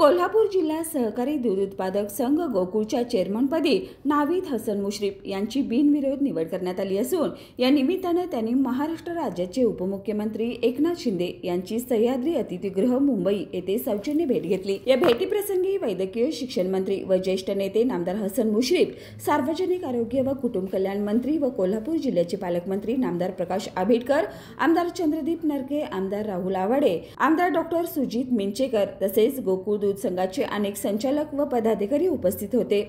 कोल्हापूर जिल्हा सहकारी दूध उत्पादक संघ गोकुळच्या चेअरमनपदी नावीद हसन मुश्रीफ यांची बिनविरोध निवड करण्यात आली असून या निमित्तानं त्यांनी महाराष्ट्र राज्याचे उपमुख्यमंत्री एकनाथ शिंदे यांची सह्याद्री अतिथीगृह मुंबई येथे सौजन्य भेट घेतली। या भेटीप्रसंगी वैद्यकीय शिक्षण मंत्री व ज्येष्ठ नेते नामदार हसन मुश्रीफ, सार्वजनिक आरोग्य व कुटुंब कल्याण मंत्री व कोल्हापूर जिल्ह्याचे पालकमंत्री नामदार प्रकाश आंबेडकर, आमदार चंद्रदीप नरके, आमदार राहुल आवाडे, आमदार डॉक्टर सुजित मिंचेकर तसेच गोकुळ दूध संघाचे अनेक संचालक व पदाधिकारी उपस्थित होते।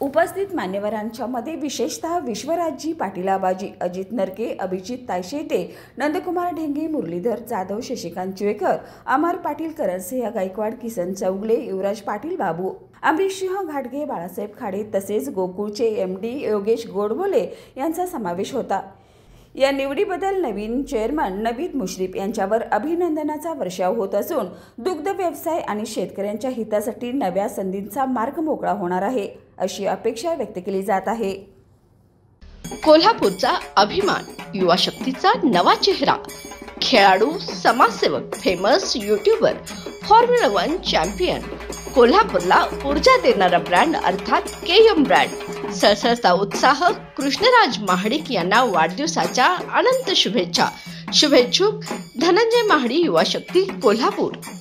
उपस्थित मान्यवरांच्या मध्ये विशेषतः विश्वराजजी पाटील आबाजी, अजित नरके, अभिजित तायशेटे, नंदकुमार ढेंगे, मुरलीधर जाधव, शशिकांत चुवेकर, अमर पाटील, करणसिंह गायकवाड, किसन चौगले, युवराज पाटील बाबू, अमरीशसिंह घाटगे, बाळासाहेब खाडे तसेच गोकुळचे एमडी योगेश गोडबोले यांचा समावेश होता। या निवडीबद्दल नवीन चेअरमन नावीद मुश्रीफ यांच्यावर अभिनंदनाचा वर्षाव होत असून दुग्ध व्यवसाय आणि शेतकऱ्यांच्या हितासाठी नव्या संधींचा मार्ग मोकळा होणार आहे अशी अपेक्षा व्यक्त केली जात आहे। कोल्हापूरचा अभिमान, युवा शक्तीचा नवा चेहरा, खेळाडू, समाजसेवक, फेमस यूट्यूबर, फॉर्म्युला 1 चॅम्पियन, कोल्हापूरला ऊर्जा देणारा ब्रँड अर्थात केएम ब्रँड। सळसळता उत्साह, कृष्णराज महाडिक यांना वाढदिवसाच्या अनंत शुभेच्छा। शुभेच्छुक धनंजय महाडी, युवा शक्ती, कोल्हापूर।